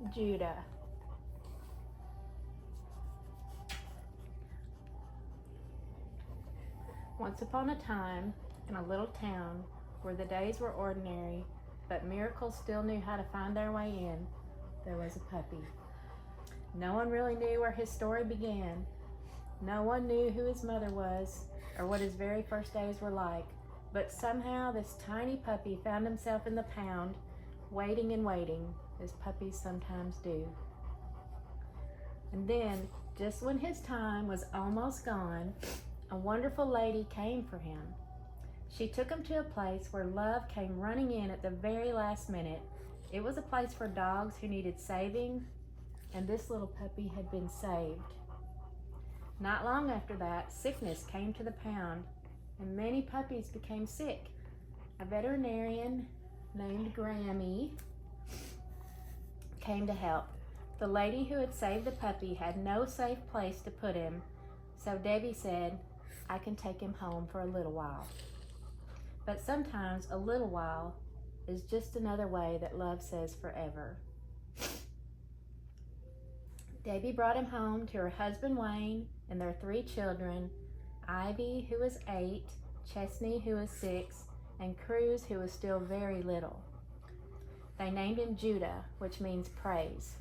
Judah. Once upon a time, in a little town where the days were ordinary, but miracles still knew how to find their way in, there was a puppy. No one really knew where his story began. No one knew who his mother was or what his very first days were like, but somehow this tiny puppy found himself in the pound, waiting and waiting, as puppies sometimes do. And then, just when his time was almost gone, a wonderful lady came for him. She took him to a place where love came running in at the very last minute. It was a place for dogs who needed saving, and this little puppy had been saved. Not long after that, sickness came to the pound, and many puppies became sick. A veterinarian named Grammy came to help. The lady who had saved the puppy had no safe place to put him, so Debbie said, "I can take him home for a little while." But sometimes a little while is just another way that love says forever. Debbie brought him home to her husband Wayne and their 3 children, Ivy, who was 8, Chesney, who was 6, and Cruz, who was still very little. They named him Judah, which means praise.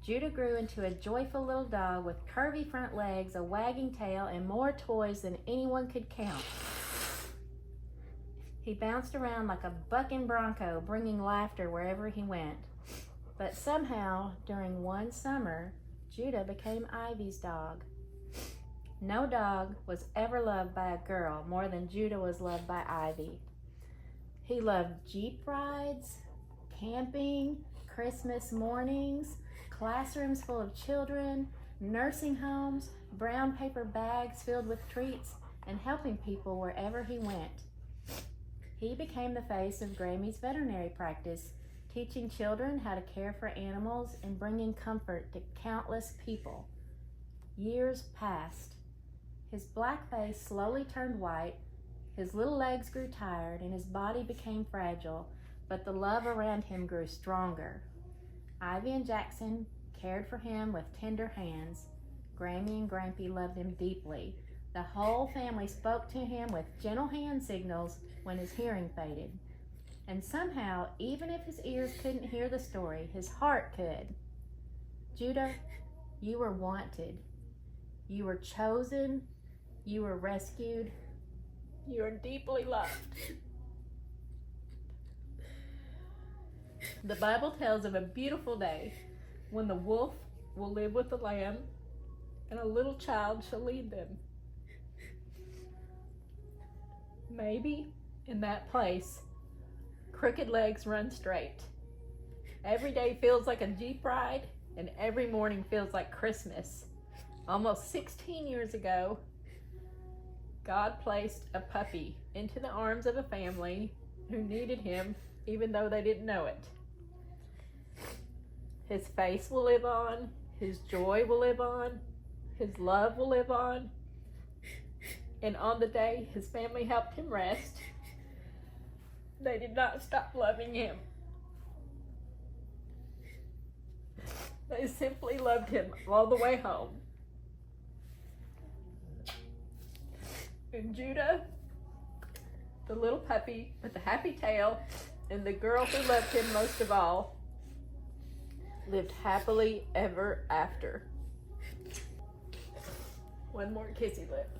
Judah grew into a joyful little dog with curvy front legs, a wagging tail, and more toys than anyone could count. He bounced around like a bucking bronco, bringing laughter wherever he went. But somehow, during one summer, Judah became Ivy's dog. No dog was ever loved by a girl more than Judah was loved by Ivy. He loved Jeep rides, camping, Christmas mornings, classrooms full of children, nursing homes, brown paper bags filled with treats, and helping people wherever he went. He became the face of Grammy's veterinary practice, teaching children how to care for animals and bringing comfort to countless people. Years passed. His black face slowly turned white, his little legs grew tired, and his body became fragile, but the love around him grew stronger. Ivy and Jackson cared for him with tender hands. Grammy and Grampy loved him deeply. The whole family spoke to him with gentle hand signals when his hearing faded. And somehow, even if his ears couldn't hear the story, his heart could. Judah, you were wanted. You were chosen. You were rescued. You are deeply loved. The Bible tells of a beautiful day when the wolf will live with the lamb and a little child shall lead them. Maybe in that place, crooked legs run straight. Every day feels like a Jeep ride, and every morning feels like Christmas. Almost 16 years ago, God placed a puppy into the arms of a family who needed him even though they didn't know it. His face will live on, his joy will live on, his love will live on, and on the day his family helped him rest, they did not stop loving him. They simply loved him all the way home. And Judah, the little puppy with the happy tail, and the girl who loved him most of all, lived happily ever after. One more kissy lip.